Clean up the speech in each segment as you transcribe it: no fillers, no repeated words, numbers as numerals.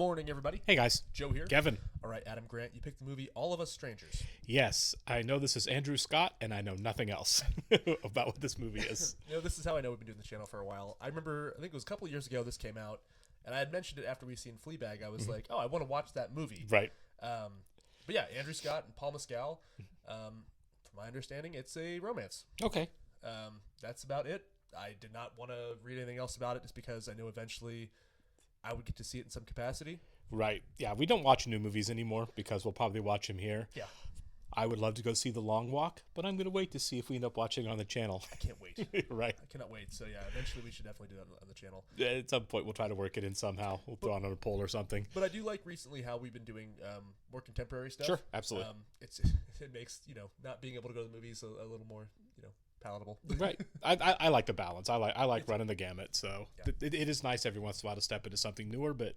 morning, everybody. Hey guys, Joe here. Kevin. All right, Adam Grant, you picked the movie All of Us Strangers. Yes, I know this is Andrew Scott, and I know nothing else about what this movie is. This is how I know we've been doing the channel for a while. I remember, I think it was a couple of years ago this came out, and I had mentioned it after we seen Fleabag. I was like, oh, I want to watch that movie. Right. But yeah, Andrew Scott and Paul Mescal. From my understanding, it's a romance. Okay. That's about it. I did not want to read anything else about it just because I knew eventually I would get to see it in some capacity. Right. Yeah, we don't watch new movies anymore because we'll probably watch them here. Yeah. I would love to go see The Long Walk, but I'm going to wait to see if we end up watching it on the channel. I can't wait. Right. I cannot wait. So yeah, eventually we should definitely do that on the channel. At some point, we'll try to work it in somehow. We'll throw it on a poll or something. But I do like recently how we've been doing more contemporary stuff. Sure, absolutely. It makes not being able to go to the movies a little more palatable. Right. I like the balance. I like running the gamut. So Yeah. it is nice every once in a while to step into something newer, but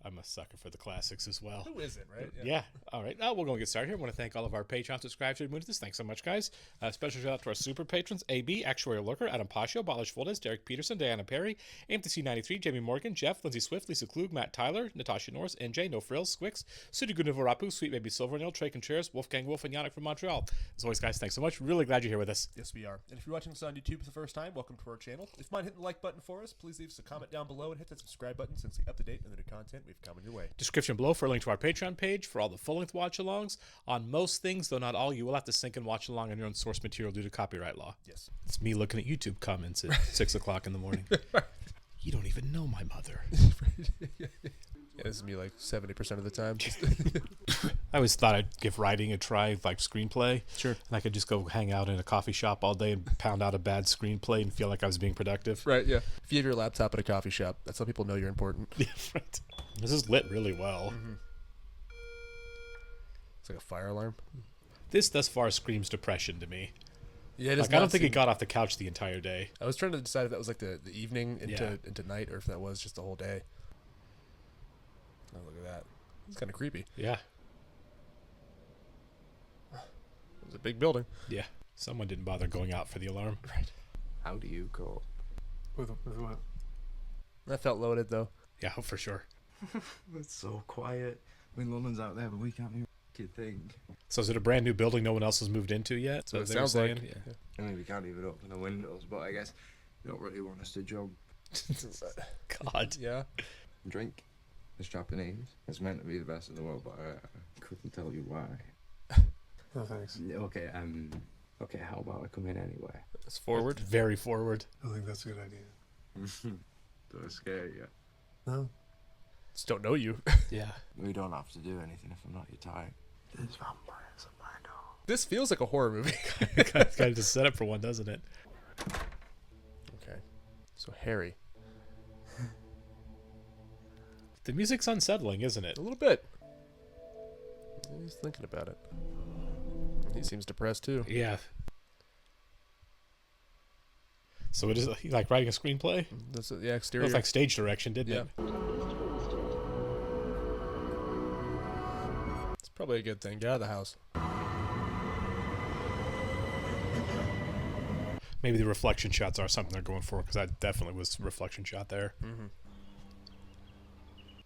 I'm a sucker for the classics as well. Who isn't, right? Yeah. All right. We're going to get started here. I want to thank all of our Patreon subscribers who moved this. Thanks so much, guys. Special shout out to our super patrons: AB, Actuarial Lurker, Adam Pascio, Balish Fuldez, Derek Peterson, Diana Perry, AMTC93, Jamie Morgan, Jeff, Lindsay Swift, Lisa Klug, Matt Tyler, Natasha Norris, NJ, No Frills, Squix, Sudigunavarapu, Sweet Baby Silvernail, Trey Contreras, Wolfgang Wolf, and Yannick from Montreal. As always, guys, thanks so much. Really glad you're here with us. Yes, we are. And if you're watching this on YouTube for the first time, welcome to our channel. If you mind hitting the like button for us, please leave us a comment down below and hit that subscribe button since the up-to-date and the new content we've come your way. Description below for a link to our Patreon page for all the full-length watch-alongs. On most things, though not all, you will have to sync and watch along on your own source material due to copyright law. Yes. It's me looking at YouTube comments at 6 o'clock in the morning. You don't even know my mother. Yeah, this is me like 70% of the time. I always thought I'd give writing a try, like screenplay. Sure. And I could just go hang out in a coffee shop all day and pound out a bad screenplay and feel like I was being productive. Right, yeah. If you have your laptop at a coffee shop, that's how people know you're important. Yeah, right. This is lit really well. Mm-hmm. It's like a fire alarm. This thus far screams depression to me. Yeah, it Like, I don't think he got off the couch the entire day. I was trying to decide if that was like the evening into Yeah. into night or if that was just the whole day. Oh, look at that. It's kind of creepy. Yeah. It was a big building. Yeah. Someone didn't bother going out for the alarm. Right. How do you cope? With what? That felt loaded, though. Yeah, for sure. It's so quiet. I mean, London's out there, but we can't hear a thing. So is it a brand new building no one else has moved into yet? So it they were sounds like. saying? Yeah. I mean, we can't even open the windows, but I guess you don't really want us to jump. God. Yeah. Drink. It's Japanese. It's meant to be the best in the world, but I couldn't tell you why. No thanks. Okay, okay, how about I come in anyway? It's forward. Very forward. I think that's a good idea. Do I scare you? No. Just don't know you. Yeah. We don't have to do anything if I'm not your type. There's vampires at my door. This feels like a horror movie. Kind of just set up for one, doesn't it? Okay. So Harry. The music's unsettling, isn't it? A little bit. He's thinking about it. He seems depressed, too. Yeah. So it is like writing a screenplay? That's yeah, It exterior. looked like stage direction, didn't Yeah. it? It's probably a good thing. Get out of the house. Maybe the reflection shots are something they're going for, because that definitely was a reflection shot there. Mm-hmm.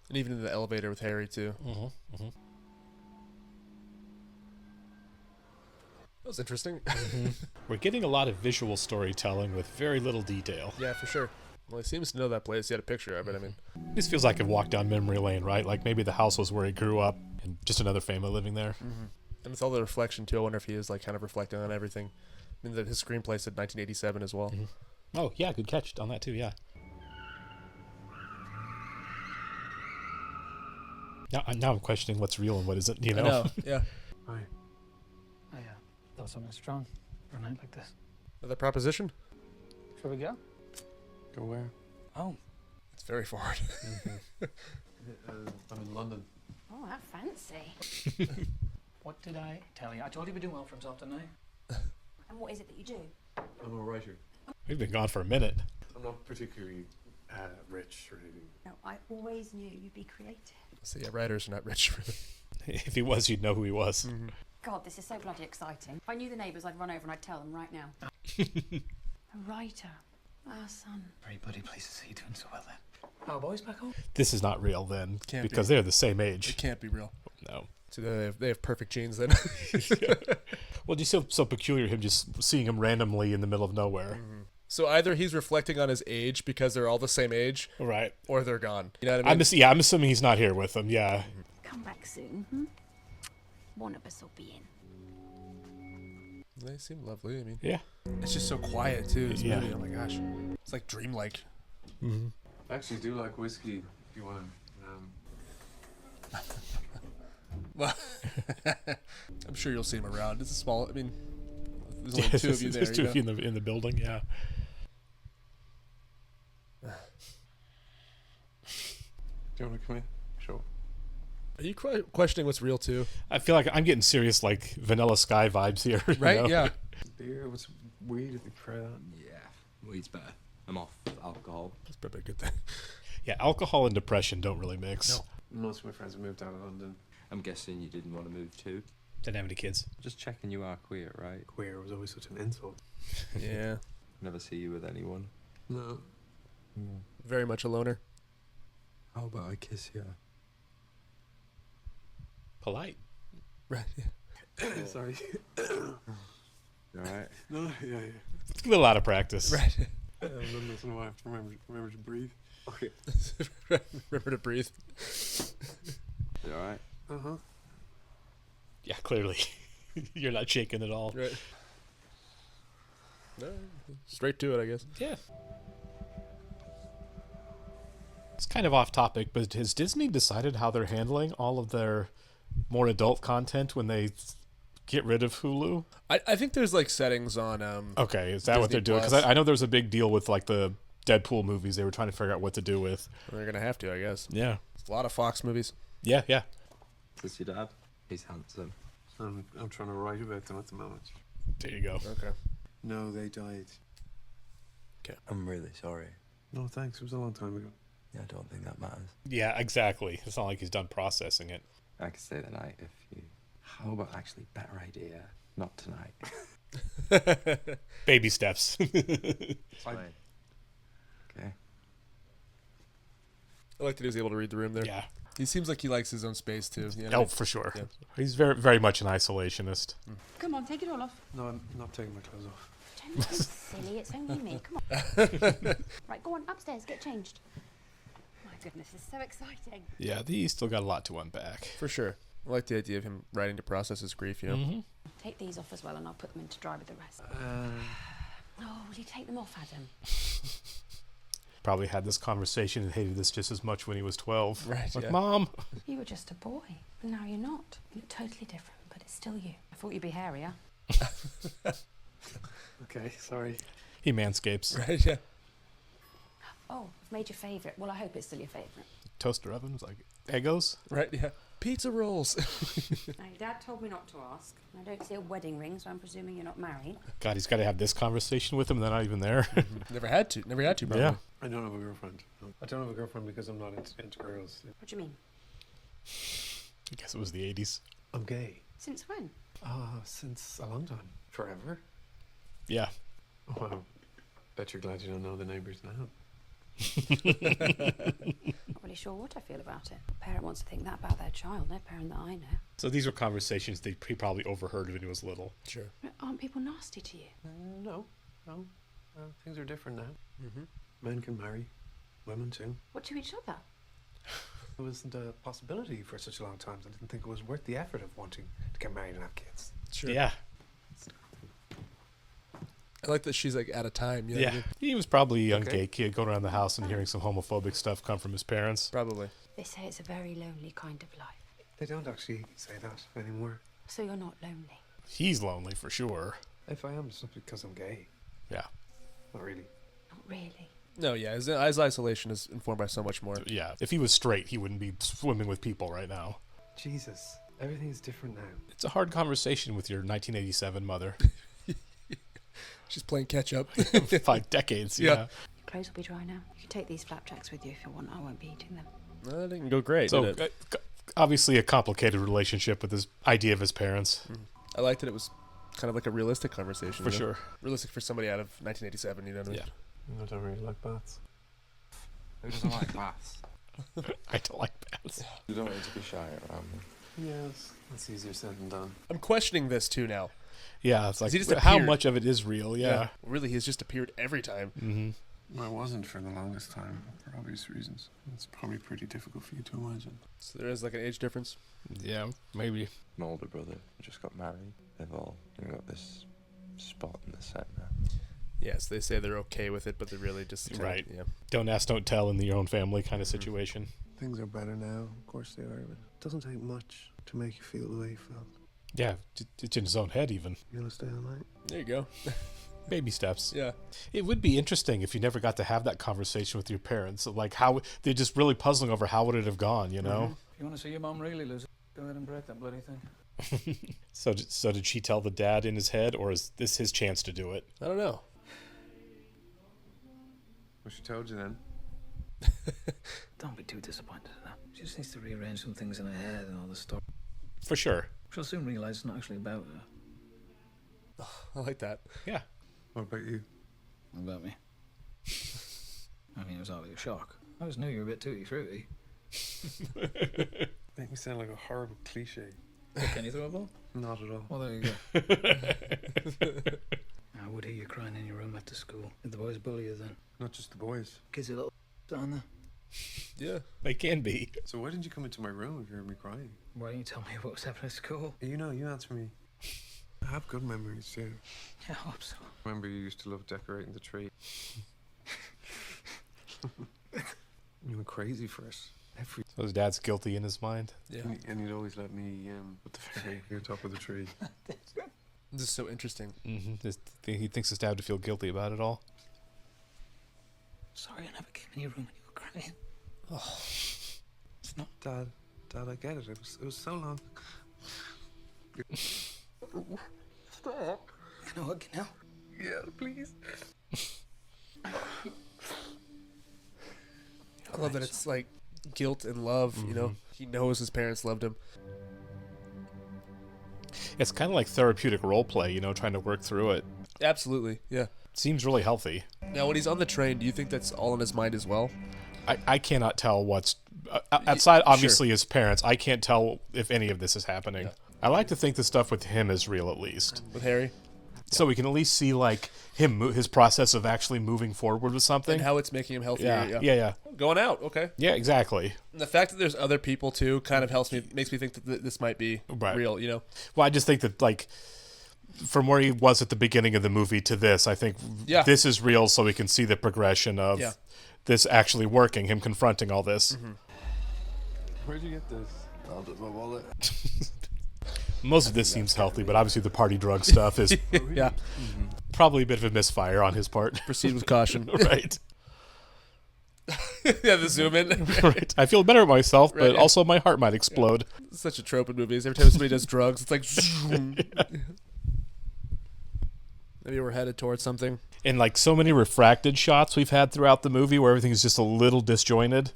And even in the elevator with Harry, too. Mm-hmm. Mm-hmm. That was interesting. We're getting a lot of visual storytelling with very little detail. Yeah, for sure. Well, he seems to know that place. He had a picture of it. I mean, This feels like a walk down memory lane, right? Like maybe the house was where he grew up and just another family living there. and with all the reflection, too, I wonder if he is, like, kind of reflecting on everything. I mean, that his screenplay said 1987 as well. Oh, yeah, good catch on that too, yeah. Now I'm questioning what's real and what isn't, you know? I know, yeah. Hi. I thought something strong for a night like this. Another proposition? Shall we go? Go where? Oh, It's very forward. I'm in London. Oh, that's fancy. what did I tell you? I told you we'd do well for himself tonight. And what is it that you do? I'm a writer. We've been gone for a minute. I'm not particularly rich or anything. No, I always knew you'd be creative. So, yeah, writers are not rich. If he was, you'd know who he was. God, this is so bloody exciting. If I knew the neighbours, I'd run over and I'd tell them right now. A writer. Our son. Very bloody place to see you doing so well then. Oh, boys back home? This is not real then, Can't because be. they're the same It age. can't be real. No. So they have perfect genes then. Well, do you see so peculiar him just seeing him randomly in the middle of nowhere? So either he's reflecting on his age because they're all the same age, Right. or they're gone. You know what I mean? I'm assuming he's not here with them. Yeah. Come back soon, hmm? One of us will be in. They seem lovely. I mean, Yeah. it's just so quiet too. This Yeah. movie. Oh my gosh, it's like dreamlike. I actually do like whiskey if you want to. Well, I'm sure you'll see him around. It's a small. I mean, there's only two of you there. There's two of you in the building. Yeah. Do you want to come in? Sure. Are you questioning what's real too? I feel like I'm getting serious, like Vanilla Sky vibes here. you Right? know? Yeah. Beer, what's weed if you try that? Yeah, weed's better. I'm off alcohol. That's probably a good thing. Yeah. Alcohol and depression don't really mix. No. Most of my friends have moved out of London. I'm guessing you didn't want to move too. Didn't have any kids. Just checking you are queer, right? Queer was always such an insult. Yeah. Never see you with anyone. No. Very much a loner. How about I kiss you? Polite. Right. Yeah. Sorry. Alright. No, yeah. It's a little out of practice. Right. Every once in a while I have to remember to breathe. Okay. Remember to breathe. You alright? Uh-huh. Yeah. Clearly, you're not shaking at all. Right. No, straight to it, I guess. Yeah. It's kind of off topic, but has Disney decided how they're handling all of their more adult content when they get rid of Hulu? I think there's like settings on Okay, is that what Disney they're doing? Because Plus. I know there was a big deal with like the Deadpool movies. They were trying to figure out what to do with. They're gonna have to, I guess. Yeah. It's a lot of Fox movies. Yeah, yeah. Is this your dad? He's handsome. I'm trying to write about them at the moment. There you go. Okay. No, they died. I'm really sorry. No, thanks. It was a long time ago. Yeah, I don't think that matters. Yeah, exactly. It's not like he's done processing it. I could stay the night if you... How about actually better idea? Not tonight. Baby steps. Fine. Okay. I like that he was able to read the room there. Yeah. He seems like he likes his own space too. You know what I Oh, mean? for sure. Yeah. He's very, very much an isolationist. Come on, take it all off. No, I'm not taking my clothes off. Don't be silly, it's only me. Come on. Right, go on, upstairs, get changed. My goodness, it's so exciting. Yeah, he's still got a lot to unpack. For sure. I like the idea of him writing to process his grief. You know. Mhm. Take these off as well, and I'll put them into dry with the rest. Oh, will you take them off, Adam? Probably had this conversation and hated this just as much when he was 12. Right, Like, yeah. Mom. You were just a boy, and now you're not. You're totally different, but it's still you. I thought you'd be hairier. Okay, sorry. He manscapes. Right. Yeah. Oh, I've made your favourite. Well, I hope it's still your favourite. Toaster ovens, like Eggos. Right. Yeah. Pizza rolls. Now, your dad told me not to ask. I don't see a wedding ring, so I'm presuming you're not married. God, he's got to have this conversation with him, and they're not even there. Never had to. Never had to. Probably. Yeah. I don't have a girlfriend. No. I don't have a girlfriend because I'm not into girls. What do you mean? I guess it was the 80s. I'm gay. Since when? Since a long time. Forever. Yeah. Oh, wow. Bet you're glad you don't know the neighbours now. Not really sure what I feel about it. A parent wants to think that about their child, no parent that I know. So these were conversations that he probably overheard when he was little. Sure. Aren't people nasty to you? No. Things are different now. Mm-hmm. Men can marry. Women too. What to each other? It wasn't a possibility for such a long time. I didn't think it was worth the effort of wanting to get married and have kids. Sure. Yeah. I like that she's like out of time. You know what I Yeah. mean? He was probably a young Okay. gay kid going around the house and hearing some homophobic stuff come from his parents. Probably. They say it's a very lonely kind of life. They don't actually say that anymore. So you're not lonely. He's lonely for sure. If I am, it's not because I'm gay. Yeah. Not really. Not really. No. Yeah. His isolation is informed by so much more. Yeah. If he was straight, he wouldn't be swimming with people right now. Jesus. Everything's different now. It's a hard conversation with your 1987 mother. She's playing catch up. 5 decades. Yeah. Yeah. Your clothes will be dry now. You can take these flapjacks with you if you want. I won't be eating them. That didn't go great. So did it? obviously a complicated relationship with his idea of his parents. I liked that it was kind of like a realistic conversation. For you know? sure. Realistic for somebody out of 1987. You know what I mean? Yeah. I don't really like baths. Who doesn't like baths? I don't like baths. You don't need to be shy around me. Yes, that's easier said than done. I'm questioning this too now. Yeah, it's like He just how appeared. much of it is real? Yeah. Really, he's just appeared every time. Mm-hmm. Well, it wasn't for the longest time, for obvious reasons. It's probably pretty difficult for you to imagine. So there is like an age difference. Yeah, maybe. My older brother just got married. They've all got this spot in the set now. Yes, they say they're okay with it, but they're really just Right. Yeah. Don't ask, don't tell in your own family kind of situation. Things are better now, of course they are, but it doesn't take much to make you feel the way you felt. Yeah, it's in his own head even. You want to stay all night? There you go. Baby steps. Yeah. It would be interesting if you never got to have that conversation with your parents. Like how they're just really puzzling over how would it have gone, you know? If you want to see your mum really lose it, go ahead and break that bloody thing. So did she tell the dad in his head, or is this his chance to do it? I don't know. Well, she told you then. Don't be too disappointed in that. She just needs to rearrange some things in her head and all the stuff. For sure. She'll soon realise it's not actually about her. I like that. Yeah. What about you? About me. I mean, it was hardly a shock. I always knew you were a bit tutti fruity. Make me sound like a horrible cliche. Can you throw a ball? Not at all. Well, there you go. I would hear you crying in your room after school. Did the boys bully you then? Not just the boys. Kids are little down there. Yeah. They can be. So why didn't you come into my room if you heard me crying? Why didn't you tell me what was happening at school? You know, you answer me. I have good memories too. Yeah, I hope so. Remember you used to love decorating the tree. You were crazy for it. Every So his dad's guilty in his mind. Yeah. and he'd always let me put the fairy on top of the tree. This is so interesting. Mm-hmm. He thinks his dad would feel guilty about it all. Sorry I never came in your room when you were crying. It's not. Dad, I get it. It was so long. Stop. Can I hug you now? Yeah, please. I love that it's like guilt and love, you know? He knows his parents loved him. It's kind of like therapeutic role play, you know, trying to work through it. Absolutely. Yeah. Seems really healthy. Now, when he's on the train, do you think that's all in his mind as well? I cannot tell what's outside. Obviously, his parents. I can't tell if any of this is happening. Yeah. I like to think the stuff with him is real, at least, With Harry? so we can at least see like his process of actually moving forward with something. And how it's making him healthier. Yeah. Going out, okay. Yeah, exactly. And the fact that there's other people, too, kind of makes me think that this might be Right. real, you know? Well, I just think that like from where he was at the beginning of the movie to this, I think Yeah. this is real, so we can see the progression of Yeah. this actually working, him confronting all this. Where'd you get this? Out of my wallet. Most of this seems healthy, but obviously the party drug stuff is Yeah. probably a bit of a misfire on his part. Proceed with caution. Right. Yeah, the zoom in. Right. I feel better about myself, but Right, yeah. also my heart might explode. It's such a trope in movies. Every time somebody does drugs, it's like... zoom. Maybe we're headed towards something. And like so many refracted shots we've had throughout the movie where everything's just a little disjointed.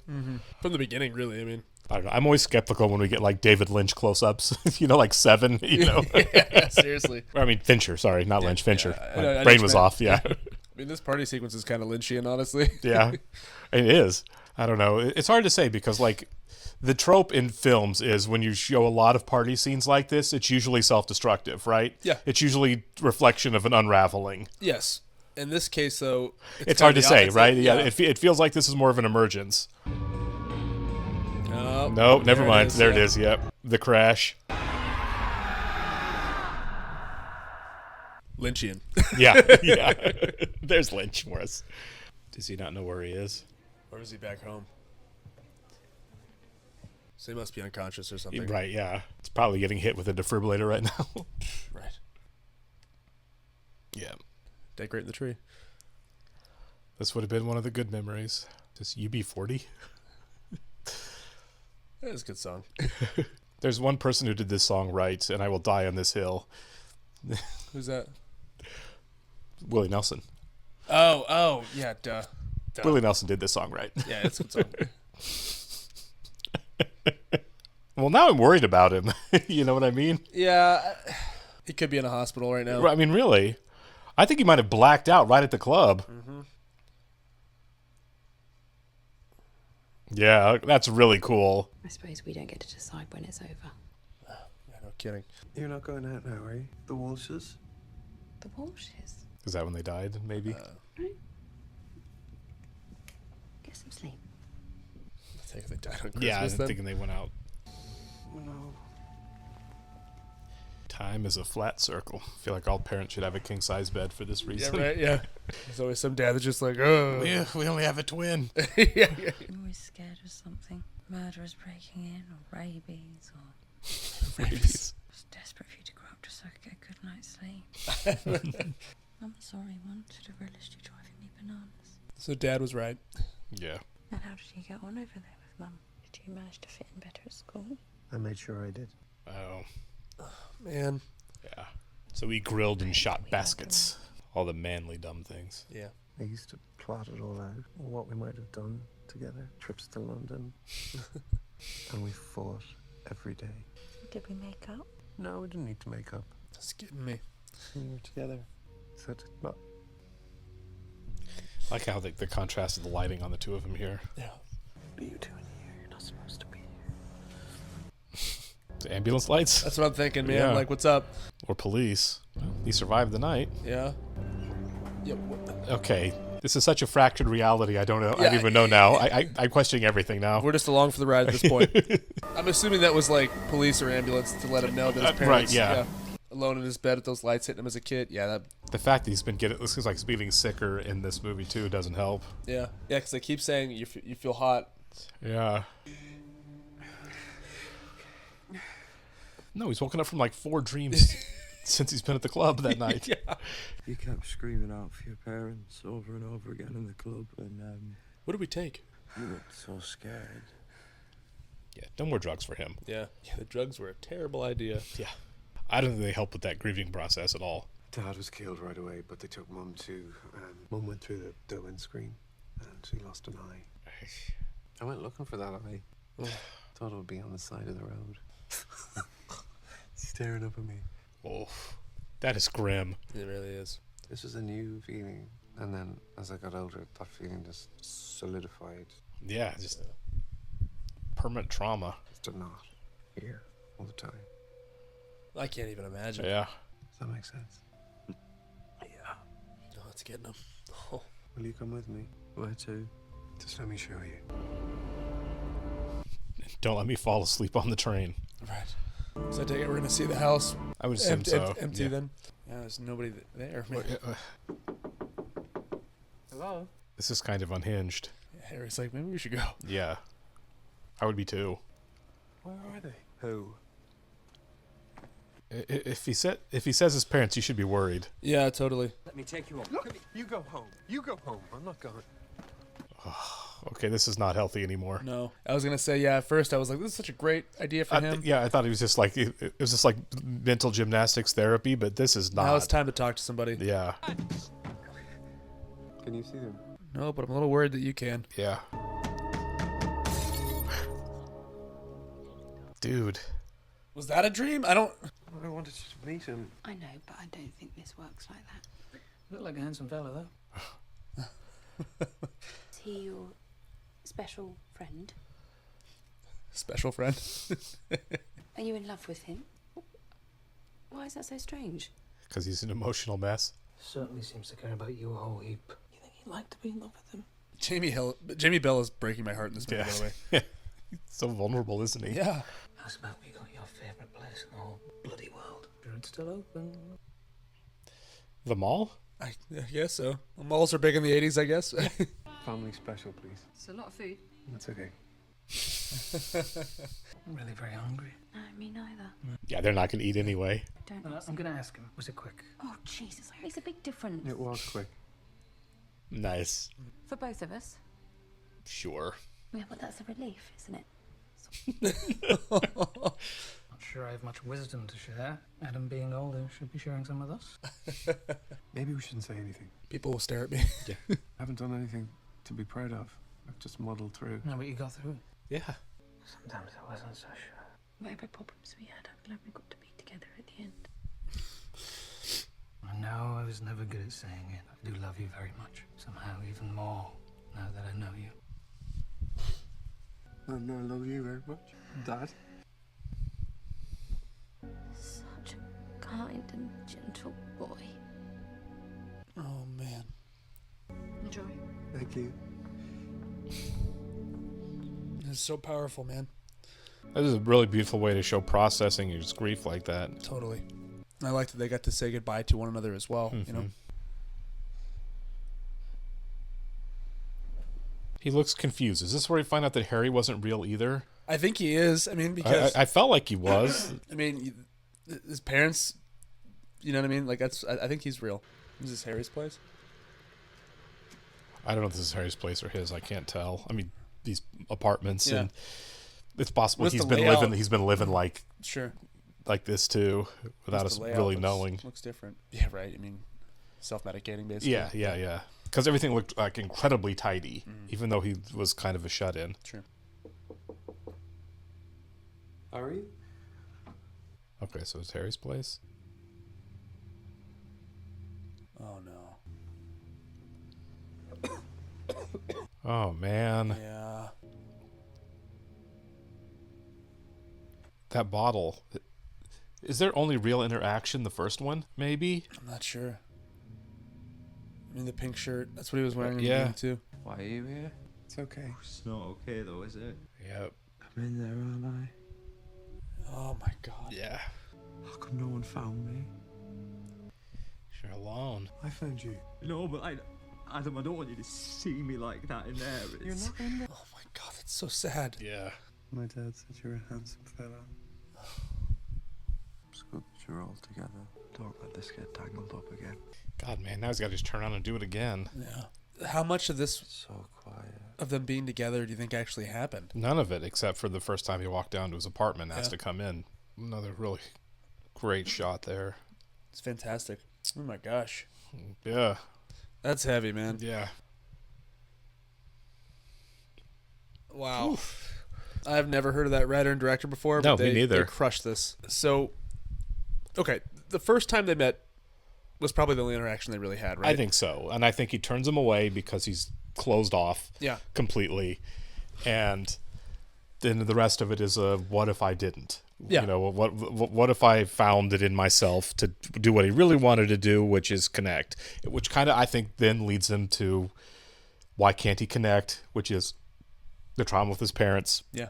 From the beginning, really, I mean. I don't know. I'm always skeptical when we get like David Lynch close-ups, you know, like Seven, you know. Yeah, seriously. I mean, Fincher, sorry, not Lynch, Fincher. I My know, I brain just was meant- off, yeah. I mean, this party sequence is kind of Lynchian, honestly. Yeah, it is. I don't know. It's hard to say because, like, the trope in films is when you show a lot of party scenes like this, it's usually self-destructive, right? Yeah. It's usually reflection of an unraveling. Yes. In this case, though... It's hard to kinda the say, opposite. right? Yeah, it feels like this is more of an emergence. Oh, No, never mind. There it yeah. is, yep. The crash. Lynchian. Yeah, yeah. There's Lynch for us. Does he not know where he is? Or is he back home? So he must be unconscious or something. Right, yeah. It's probably getting hit with a defibrillator right now. Right. Yeah. Decorate the tree. This would have been one of the good memories. Just UB40. That is a good song. There's one person who did this song right, and I will die on this hill. Who's that? Willie Nelson. Oh, yeah, duh. Willie Nelson did this song right. Yeah, it's a good song. Well, now I'm worried about him. You know what I mean? Yeah, he could be in a hospital right now. I mean, really. I think he might have blacked out right at the club. Yeah, that's really cool. I suppose we don't get to decide when it's over. Yeah, no kidding. You're not going out now, are you? The Walshes? The Walshes. Is that when they died? Maybe. Get some sleep. I think they died on Christmas. Yeah, I'm then. thinking they went out. No. Time is a flat circle. I feel like all parents should have a king size bed for this Yeah, reason. right. Yeah. There's always some dad that's just like, oh. We only have a twin. yeah, yeah. I'm always scared of something. Murderers breaking in, or rabies, or Rabies. just desperate for you to grow up just so I could get a good night's sleep. I'm sorry, one. Should have relished you driving me bananas. So dad was right. Yeah. And how did you get on over there with Mum? Did you manage to fit in better at school? I made sure I did. Oh. Man. Yeah. So we grilled and shot baskets. All the manly dumb things. Yeah. I used to plot it all out, what we might have done together, trips to London. And we fought every day. Did we make up? No, we didn't need to make up. That's kidding me. We were together. So it not. I like how the contrast of the lighting on the two of them here. Yeah. What are you doing here? You're not supposed to be here. The ambulance lights? That's what I'm thinking, man. Yeah. Like, what's up? Or police. He survived the night. Yeah. Yep. Okay. This is such a fractured reality. I don't know. I Yeah, don't even know now. I'm questioning everything now. We're just along for the ride at this point. I'm assuming that was like police or ambulance to let him know that his Right, parents, yeah. alone in his bed with those lights hitting him as a kid. Yeah, that. The fact that he's been getting, this is like he's getting sicker in this movie too, doesn't help. Yeah, yeah, because they keep saying you feel hot. Yeah. No, he's woken up from like 4 dreams since he's been at the club that night. Yeah. You kept screaming out for your parents over and over again in the club, and What do we take? you looked so scared. Yeah, no more drugs for him. Yeah, the drugs were a terrible idea. Yeah. I don't think they help with that grieving process at all. Dad was killed right away, but they took Mum too. Mum went through the windscreen, and she lost an eye. I went looking for that eye. Thought it would be on the side of the road. Staring up at me. Oh, that is grim. It really is. This was a new feeling. And then as I got older, that feeling just solidified. Yeah, just permanent trauma. Just a knot here all the time. I can't even imagine. Yeah. Does that make sense? Yeah. No, it's getting him. Oh. Will you come with me? Where to? Just let me show you. Don't let me fall asleep on the train. Right. So I take it we're gonna see the house I would assume so. empty Yeah. then. Yeah, there's nobody there. Man. Hello? This is kind of unhinged. Harry's like, maybe we should go. Yeah. I would be too. Where are they? Who? If he says his parents, you should be worried. Yeah, totally. Let me take you home. Look, you go home. You go home. I'm not going. Okay, this is not healthy anymore. No, I was gonna say yeah. At first, I was like, this is such a great idea for him. Yeah, I thought he was just like it was just like mental gymnastics therapy, but this is not. Now it's time to talk to somebody. Yeah, Can you see them? No, but I'm a little worried that you can. yeah. Dude, Was that a dream? I don't. I wanted you to meet him. I know, but I don't think this works like that. Look like a handsome fella, though. Is he your special friend? Special friend. Are you in love with him? Why is that so strange? because he's an emotional mess. Certainly seems to care about you a whole heap. You think he'd like to be in love with him? Jamie Bell is breaking my heart in this movie, Yeah. by the way. He's so vulnerable, isn't he? Yeah. How's about we got your favourite place in the whole bloody world? Sure it's still open. The mall? I guess so. The malls are big in the 80s, I guess. Family special, please. It's a lot of food. That's okay. I'm really very hungry. No, me neither. Yeah, they're not going to eat anyway. Don't I'm ask going to ask him. Was it quick? Oh, Jesus. It's a big difference. It was quick. Nice. For both of us. Sure. Yeah, but that's a relief, isn't it? Not sure I have much wisdom to share. Adam being older should be sharing some with us. Maybe we shouldn't say anything. People will stare at me. I haven't done anything to be proud of. I've just muddled through. No, but you got through it. Yeah. Sometimes I wasn't so sure. Whatever problems we had, I'm glad we got to be together at the end. I know I was never good at saying it. I do love you very much. Somehow even more now that I know you. And I love you very much, Dad. Such a kind and gentle boy. Oh, man. Enjoy. Thank you. It's so powerful, man. That is a really beautiful way to show processing his grief like that. Totally. And I like that they got to say goodbye to one another as well, you know? He looks confused. Is this where we find out that Harry wasn't real either? I think he is. I mean, because... I felt like he was. I mean, his parents... You know what I mean? Like, that's... I think he's real. Is this Harry's place? I don't know if this is Harry's place or his. I can't tell. I mean, these apartments, Yeah. and it's possible What's he's the been layout? living. He's been living like Sure. this too, without Just us the layout really looks- knowing. Looks different. Yeah, right. I mean, self-medicating, basically. Yeah. Because everything looked like incredibly tidy, even though he was kind of a shut-in. Sure. Harry? Okay, so it's Harry's place. Oh, no. Oh man, Yeah. that bottle. Is there only real interaction the first one? Maybe. I'm not sure. I mean, the pink shirt. That's what he was wearing in the Yeah. beginning, too. Why are you here? It's okay. It's not okay though, is it? Yep. I'm in there, aren't Oh, my God. Yeah. I? How come no one found me? You're alone. I found you. No, but Adam, I don't want you to see me like that in there. You're not in there. Oh, my God. That's so sad. Yeah. My dad said you're a handsome fella. It's good that you're all together. Don't let this get tangled up again. God, man, now he's got to just turn on and do it again. Yeah. How much of this, So quiet. of them being together, do you think actually happened? None of it, except for the first time he walked down to his apartment and asked to come in. Another really great shot there. It's fantastic. Oh, my gosh. Yeah. That's heavy, man. Yeah. Wow. I've never heard of that writer and director before, but No, me they neither. crushed this. So, okay, the first time they met was probably the only interaction they really had, right? I think so. And I think he turns him away because he's closed off Yeah. completely. And then the rest of it is a what if I didn't? Yeah. You know, what if I found it in myself to do what he really wanted to do, which is connect, which kind of I think then leads him to why can't he connect, which is the trauma with his parents. Yeah.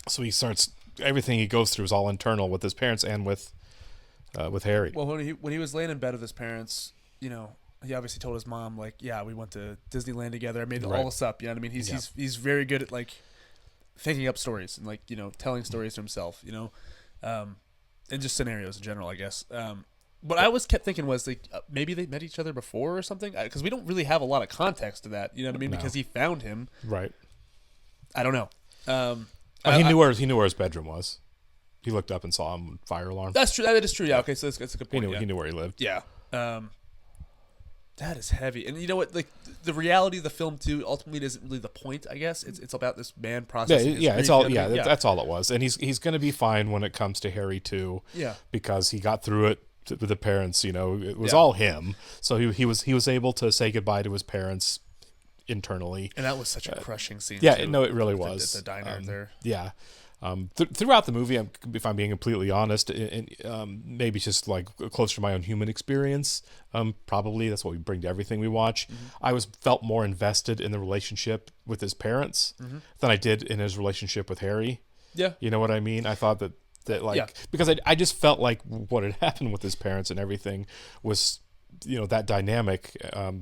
So he starts everything he goes through is all internal with his parents and with Harry. Well, when he was laying in bed with his parents, you know, he obviously told his mom, like, yeah, we went to Disneyland together. I made all Right. this up. You know what I mean? He's very good at, like, thinking up stories and, like, you know, telling stories to himself, you know, and just scenarios in general, I guess. What I always kept thinking was, like, maybe they met each other before or something, because we don't really have a lot of context to that. You know what I mean? No. Because he found him. Right. I don't know. He knew where his bedroom was. He looked up and saw him fire alarm. That's true. That is true. Yeah. Okay. So that's a good He point. knew yeah. where he lived. Yeah. That is heavy. And you know what? Like, the reality of the film too ultimately isn't really the point. I guess it's about this man Yeah, processing. his yeah, grief, it's all. you know what I Yeah, mean? that's all it was. And he's going to be fine when it comes to Harry too. Yeah. Because he got through it with the parents. You know, it was Yeah. all him. So he was able to say goodbye to his parents internally. And that was such a crushing scene. Yeah, too, no, it really at the- was. At the diner there. Yeah. Throughout the movie, if I'm being completely honest, maybe just like closer to my own human experience, probably that's what we bring to everything we watch. I felt more invested in the relationship with his parents than I did in his relationship with Harry. Yeah. You know what I mean? I thought that like, Yeah. because I just felt like what had happened with his parents and everything was, you know, that dynamic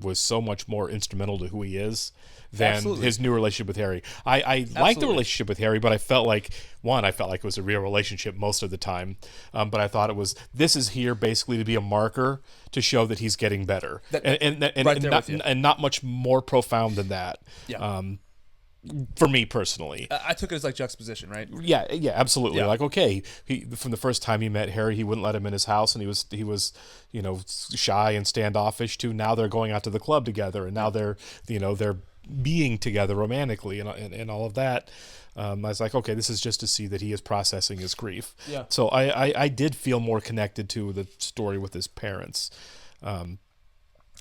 was so much more instrumental to who he is than Absolutely. his new relationship with Harry. I liked the Absolutely. relationship with Harry, but I felt like it was a real relationship most of the time. But I thought this is here basically to be a marker to show that he's getting better, and right there with you. not much more profound than that. Yeah. For me personally. I took it as like juxtaposition, right? Yeah, absolutely. Yeah. Like, okay, from the first time he met Harry, he wouldn't let him in his house, and he was, you know, shy and standoffish. To now they're going out to the club together, and now they're being together romantically, and all of that. I was like, okay, this is just to see that he is processing his grief. Yeah. So I did feel more connected to the story with his parents.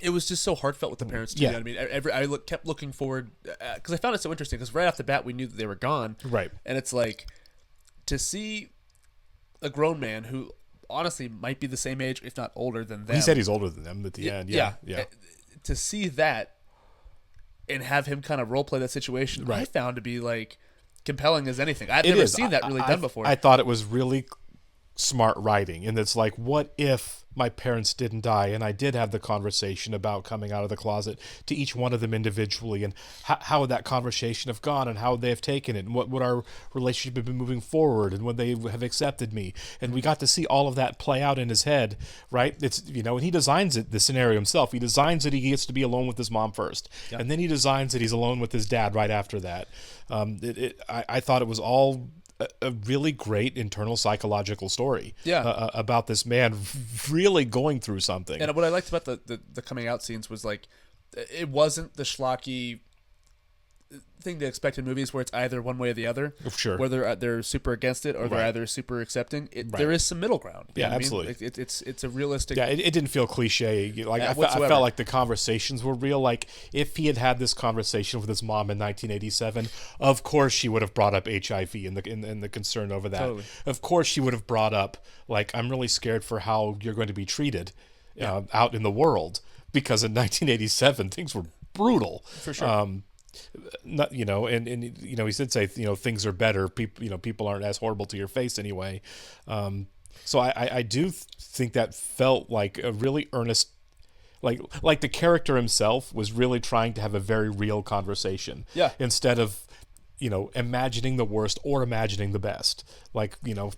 it was just so heartfelt with the parents too. Yeah. You know what I mean, I kept looking forward because I found it so interesting. Because right off the bat, we knew that they were gone, Right. and it's like to see a grown man who honestly might be the same age, if not older than them. He said he's older than them at the end. Yeah. To see that and have him kind of role play that situation, I Right. found to be like compelling as anything. I've It never is. seen that really done before. I thought it was really smart writing, and it's like, what if my parents didn't die and I did have the conversation about coming out of the closet to each one of them individually, and how would that conversation have gone, and how would they have taken it, and what would our relationship have been moving forward, and would they have accepted me? And we got to see all of that play out in his head, right? It's, you know, and he designs the scenario himself. He designs that he gets to be alone with his mom first, and then he designs that he's alone with his dad right after that. I thought it was all a really great internal psychological story about this man really going through something. And what I liked about the coming out scenes was like it wasn't the schlocky thing to expect in movies where it's either one way or the other. Sure. Whether they're super against it or they're Right. either super accepting. Right. There is some middle ground. You Yeah, know what I mean? absolutely. Like, it's a realistic. Yeah, it didn't feel cliche. Like I whatsoever. felt like the conversations were real. Like if he had this conversation with his mom in 1987, of course she would have brought up HIV and the concern over that. Totally. Of course she would have brought up like, I'm really scared for how you're going to be treated out in the world, because in 1987 things were brutal. For sure. Not, you know, and you know, he did say, you know, things are better. People aren't as horrible to your face anyway. So I do think that felt like a really earnest, like the character himself was really trying to have a very real conversation. Yeah. Instead of, you know, imagining the worst or imagining the best. Like, you know,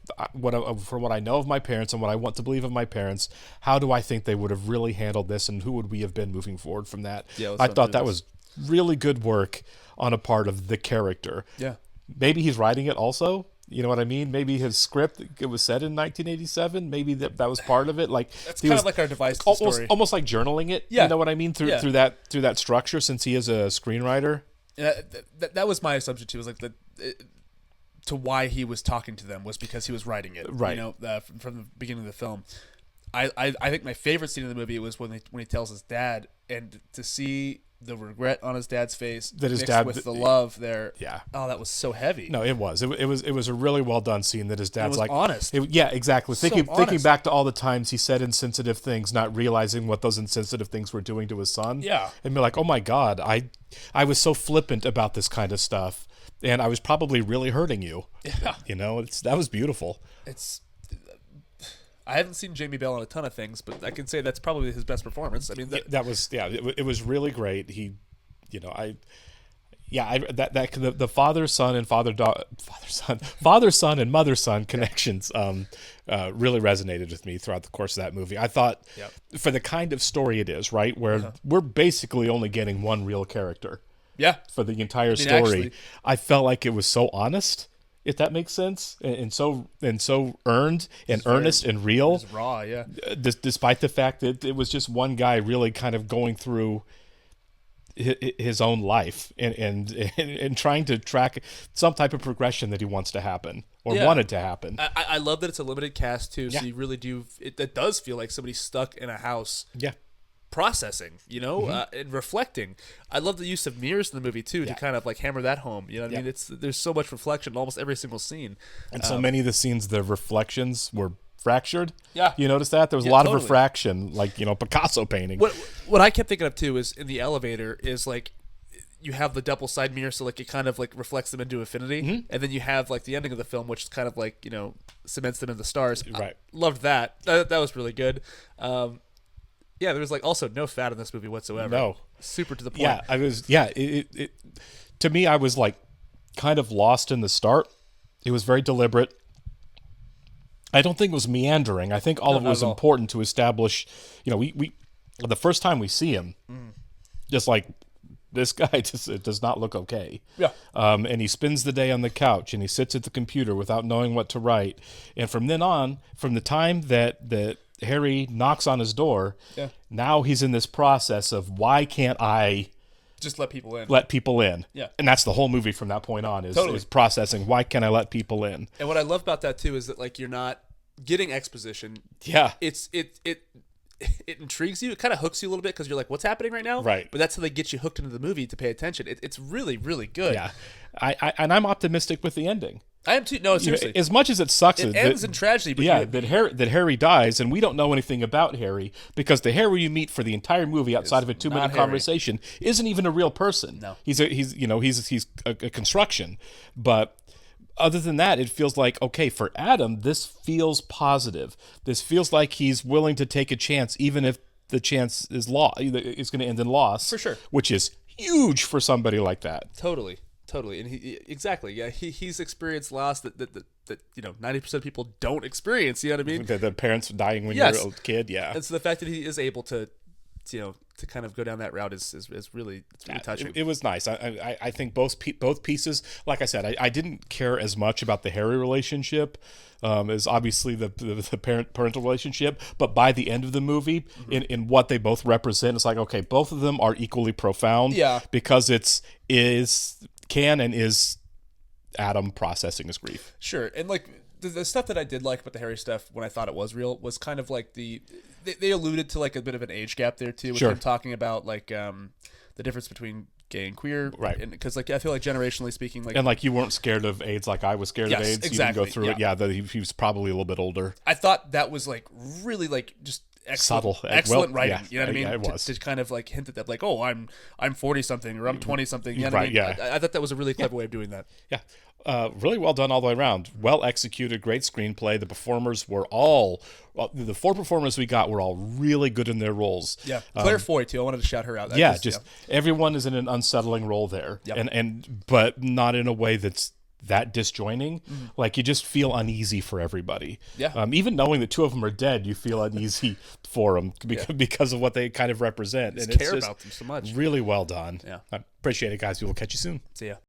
from what I know of my parents and what I want to believe of my parents, how do I think they would have really handled this, and who would we have been moving forward from that? Yeah, let's I run thought through that this. was really good work on a part of the character. Yeah. Maybe he's writing it also. You know what I mean? Maybe his script, it was set in 1987. Maybe that was part of it. Like That's he kind was of like our device to the story. almost like journaling it. Yeah. You know what I mean? Through that structure, since he is a screenwriter. Yeah, that was my assumption too. Was like to why he was talking to them was because he was writing it. Right. You know, from the beginning of the film. I think my favorite scene in the movie was when he tells his dad, and to see the regret on his dad's face That his mixed dad- with the love there. Yeah. Oh, that was so heavy. No, it was a really well done scene that his dad's was like honest. Yeah, exactly. So Thinking honest. back to all the times he said insensitive things, not realizing what those insensitive things were doing to his son. Yeah. And be like, oh my God, I was so flippant about this kind of stuff, and I was probably really hurting you. Yeah. You know, that was beautiful. I haven't seen Jamie Bell in a ton of things, but I can say that's probably his best performance. I mean, It was really great. He, you know, the father son and father son and mother son connections really resonated with me throughout the course of that movie. I thought for the kind of story it is, right, where we're basically only getting one real character. Yeah. For the entire story, actually- I felt like it was so honest, if that makes sense, and so earned and earnest and real. It's raw, yeah. Despite the fact that it was just one guy really kind of going through his own life and trying to track some type of progression that he wants to happen or wanted to happen. I love that it's a limited cast too, so Yeah. you really do. It does feel like somebody stuck in a house. Yeah. Processing, you know, and reflecting. I love the use of mirrors in the movie too, to Yeah. kind of like hammer that home. You know what I Yeah. mean? There's so much reflection in almost every single scene. And so many of the scenes, the reflections were fractured. Yeah. You notice that? There was a Yeah, lot totally. of refraction, like, you know, Picasso painting. What I kept thinking of too is in the elevator is like you have the double side mirror, so like it kind of like reflects them into infinity, and then you have like the ending of the film, which is kind of like, you know, cements them in the stars. Right. I loved that. That was really good. Yeah, there was like also no fat in this movie whatsoever. No. Super to the point. Yeah, it to me, I was like kind of lost in the start. It was very deliberate. I don't think it was meandering. I think all of it not was at all. important to establish, you know, we the first time we see him, just like this guy just does not look okay. Yeah. And he spends the day on the couch and he sits at the computer without knowing what to write. And from then on, from the time that Harry knocks on his door, now he's in this process of why can't I Just let people in. Yeah. Yeah. And that's the whole movie from that point on is, Totally. is processing why can I let people in. And what I love about that too is that like you're not getting exposition. Yeah. It's it intrigues you. It kind of hooks you a little bit because you're like, what's happening right now? Right. But that's how they get you hooked into the movie to pay attention. It's really, really good. Yeah, and I'm optimistic with the ending. I am too. No, seriously. As much as it sucks, It ends in tragedy. But yeah, that Harry dies, and we don't know anything about Harry because the Harry you meet for the entire movie, outside of a 2-minute not Harry. conversation, isn't even a real person. No. He's a construction. But other than that, it feels like, okay, for Adam, this feels positive. This feels like he's willing to take a chance, even if the chance is it's going to end in loss. For sure. Which is huge for somebody like that. Totally, and exactly. Yeah, he's experienced loss that 90% of people don't experience. You know what I mean? The parents dying when Yes. you're a kid, yeah. And so the fact that he is able to kind of go down that route is really touching. It was nice. I think both pieces. Like I said, I didn't care as much about the Harry relationship as obviously the parental relationship. But by the end of the movie, in what they both represent, it's like, okay, both of them are equally profound. Yeah. Because is Adam processing his grief. Sure, and like the stuff that I did like about the Harry stuff when I thought it was real was kind of like they alluded to like a bit of an age gap there too, with Sure. them talking about like the difference between gay and queer, Right. And because like I feel like generationally speaking, like And like you weren't scared of AIDS like I was scared Yes, of AIDS. exactly, You didn't go through it. yeah. Yeah, that he was probably a little bit older. I thought that was like really like just excellent, Subtle. excellent Well, writing. yeah, You know what I mean? yeah, it was. To kind of like hint at that, like, oh, I'm 40 something or I'm 20 something. You know what I Right, mean? yeah. I thought that was a really clever way of doing that. Yeah. Really well done all the way around. Well executed, great screenplay. The performers were the 4 performers we got were all really good in their roles. Yeah, Claire Foy too. I wanted to shout her out. That Yeah, was- just everyone is in an unsettling role there, Yep. but not in a way that's that disjoining. Like you just feel uneasy for everybody. Yeah. Even knowing that 2 of them are dead, you feel uneasy for them because of what they kind of represent. Just And it's care just about them so much. really well done. Yeah. I appreciate it, guys. We will catch you soon. See ya.